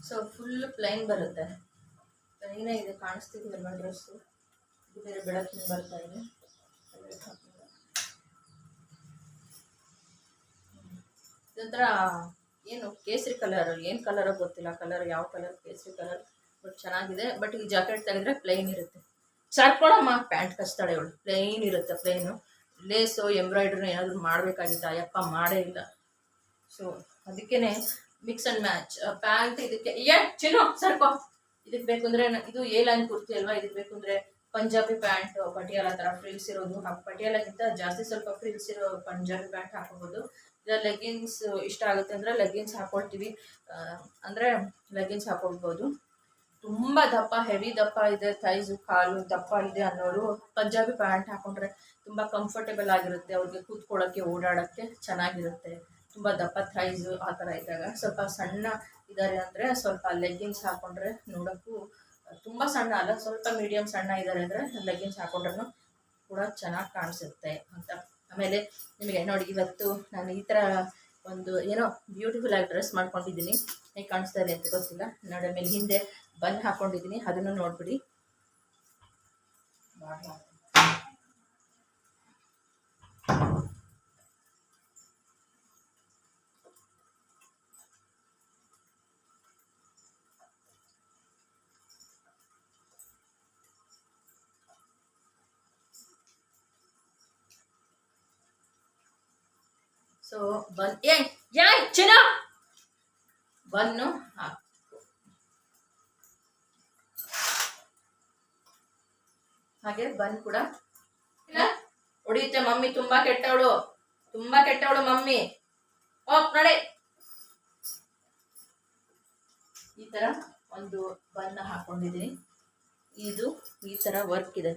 ಸೊ ಫುಲ್ ಪ್ಲೈನ್ ಬರುತ್ತೆ, ಪ್ಲೈನೇ ಇದೆ, ಕಾಣಿಸ್ತಿದೆಯಲ್ವ ಡ್ರೆಸ್ಸು. ಇದು ಬೇರೆ ಬೆಳಕಿನ ಬರ್ತಾ ಇದೆ. ಇದೊಂಥರ ಏನು ಕೇಸರಿ ಕಲರ್, ಏನು ಕಲರೋ ಗೊತ್ತಿಲ್ಲ, ಯಾವ ಕಲರ್, ಕೇಸರಿ ಕಲರ್, ಬಟ್ ಚೆನ್ನಾಗಿದೆ. ಬಟ್ ಈ ಜಾಕೆಟ್ ತೆಗೆದ್ರೆ ಪ್ಲೈನ್ ಇರುತ್ತೆ. ಸರ್ಕೊಳಮ್ಮ, ಪ್ಯಾಂಟ್ ಕಚ್ತಾಳೆ ಇವಳು, ಪ್ಲೈನ್ ಇರುತ್ತೆ. ಪ್ಲೈನು ಲೇಸು ಎಂಬ್ರಾಯ್ಡ್ರಿ ಏನಾದರೂ ಮಾಡಬೇಕಾಗಿತ್ತು, ಅಯ್ಯಪ್ಪ ಮಾಡೇ ಇಲ್ಲ. ಸೊ ಅದಕ್ಕೇ ಮಿಕ್ಸ್ ಆ್ಯಂಡ್ ಮ್ಯಾಚ್ ಪ್ಯಾಂಟ್. ಇದಕ್ಕೆ ಚಿನ್ನು ಸರ್ಕೋ, ಇದಕ್ಕೆ ಬೇಕು ಅಂದರೆ ಇದು ಎ ಲೈನ್ ಕುರ್ತಿ ಅಲ್ವಾ, ಇದಕ್ಕೆ ಬೇಕು ಅಂದರೆ ಪಂಜಾಬಿ ಪ್ಯಾಂಟ್, ಪಟಿಯಾಲ ಥರ ಫ್ರಿಲ್ಸ್ ಇರೋದು, ಪಟಿಯಾಲಕ್ಕಿಂತ ಜಾಸ್ತಿ ಸ್ವಲ್ಪ ಫ್ರಿಲ್ಸ್ ಇರೋ ಪಂಜಾಬಿ ಪ್ಯಾಂಟ್ ಹಾಕೋಬೋದು. ಇಲ್ಲ ಲೆಗ್ಗಿನ್ಸ್ ಇಷ್ಟ ಆಗುತ್ತೆ ಅಂದರೆ ಲೆಗ್ಗಿನ್ಸ್ ಹಾಕ್ಕೊಳ್ತೀವಿ, ಅಂದರೆ ಲೆಗ್ಗಿನ್ಸ್ ಹಾಕೊಳ್ಬೋದು. ತುಂಬ ದಪ್ಪ, ಹೆವಿ ದಪ್ಪ ಇದೆ, ಥೈಸು ಕಾಲು ದಪ್ಪ ಇದೆ ಅನ್ನೋರು ಪಂಜಾಬಿ ಪ್ಯಾಂಟ್ ಹಾಕೊಂಡ್ರೆ ತುಂಬ ಕಂಫರ್ಟೇಬಲ್ ಆಗಿರುತ್ತೆ, ಅವ್ರಿಗೆ ಕೂತ್ಕೊಳ್ಳೋಕ್ಕೆ ಓಡಾಡೋಕ್ಕೆ ಚೆನ್ನಾಗಿರುತ್ತೆ. ತುಂಬ ದಪ್ಪ ಥೈಸು ಆ ಥರ ಇದ್ದಾಗ, ಸ್ವಲ್ಪ ಸಣ್ಣ ಇದ್ದಾರೆ ಅಂದರೆ ಸ್ವಲ್ಪ ಲೆಗ್ಗಿನ್ಸ್ ಹಾಕ್ಕೊಂಡ್ರೆ ನೋಡೋಕ್ಕೂ, ತುಂಬ ಸಣ್ಣ ಅಲ್ಲ, ಸ್ವಲ್ಪ ಮೀಡಿಯಮ್ ಸಣ್ಣ ಇದ್ದಾರೆ ಅಂದರೆ ಲೆಗ್ಗಿನ್ಸ್ ಹಾಕೊಂಡ್ರೂ ಕೂಡ ಚೆನ್ನಾಗಿ ಕಾಣಿಸುತ್ತೆ ಅಂತ. ಆಮೇಲೆ ನಿಮಗೆ ನೋಡಿ, ಇವತ್ತು ನಾನು ಈ ಥರ ಒಂದು ಏನೋ ಬ್ಯೂಟಿಫುಲ್ಲಾಗಿ ಡ್ರೆಸ್ ಮಾಡ್ಕೊಂಡಿದ್ದೀನಿ, ಹೇಗೆ ಕಾಣಿಸ್ತಾ ಇದೆ ಅಂತ ಗೊತ್ತಿಲ್ಲ ನೋಡಿ. ಆಮೇಲೆ ಹಿಂದೆ ಬನ್ ಹಾಕ್ಕೊಂಡಿದ್ದೀನಿ, ಅದನ್ನು ನೋಡ್ಬಿಡಿ. ಸೊ ಬನ್ ಚಿನ್ನ ಬನ್ನು ಹಾಕು. ಹಾಗೆ ಬನ್ ಕೂಡ ಹೊಡಿಯುತ್ತೆ ಮಮ್ಮಿ. ತುಂಬಾ ಕೆಟ್ಟವಳು ಮಮ್ಮಿ. ನೋಡಿ ಈ ತರ ಒಂದು ಬನ್ನ ಹಾಕೊಂಡಿದೀನಿ. ಇದು ಈ ತರ ವರ್ಕ್ ಇದೆ,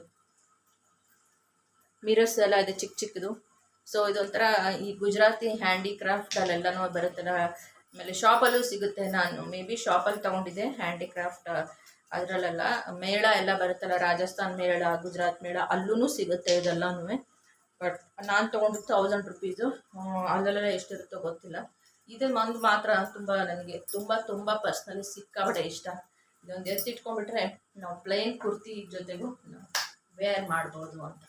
ಮಿರರ್ಸ್ ಎಲ್ಲ ಇದೆ ಚಿಕ್ಕ ಚಿಕ್ಕದು. ಸೊ ಇದೊಂಥರ ಈ ಗುಜರಾತಿ ಹ್ಯಾಂಡಿಕ್ರಾಫ್ಟ್ ಅಲ್ಲೆಲ್ಲನೂ ಬರುತ್ತಲ್ಲ, ಆಮೇಲೆ ಶಾಪಲ್ಲೂ ಸಿಗುತ್ತೆ. ನಾನು ಮೇ ಬಿ ಶಾಪಲ್ಲಿ ತೊಗೊಂಡಿದ್ದೆ ಹ್ಯಾಂಡಿಕ್ರಾಫ್ಟ್. ಅದರಲ್ಲೆಲ್ಲ ಮೇಳ ಎಲ್ಲ ಬರುತ್ತಲ್ಲ, ರಾಜಸ್ಥಾನ್ ಮೇಳ, ಗುಜರಾತ್ ಮೇಳ, ಅಲ್ಲೂ ಸಿಗುತ್ತೆ ಇದೆಲ್ಲನೂ. ಬಟ್ ನಾನು ತೊಗೊಂಡಿದ್ದು 1000 ರುಪೀಸು. ಅಲ್ಲೆಲ್ಲ ಎಷ್ಟಿರುತ್ತೋ ಗೊತ್ತಿಲ್ಲ. ಇದು ಒಂದು ಮಾತ್ರ ತುಂಬ ನನಗೆ ತುಂಬ ಪರ್ಸ್ನಲಿ ಸಿಕ್ಕಾಬಟ್ಟೆ ಇಷ್ಟ. ಇದೊಂದು ಎತ್ತಿಟ್ಕೊಂಡ್ಬಿಟ್ರೆ ನಾವು ಪ್ಲೇನ್ ಕುರ್ತಿ ಜೊತೆಗೂ ವೇರ್ ಮಾಡ್ಬೋದು ಅಂತ.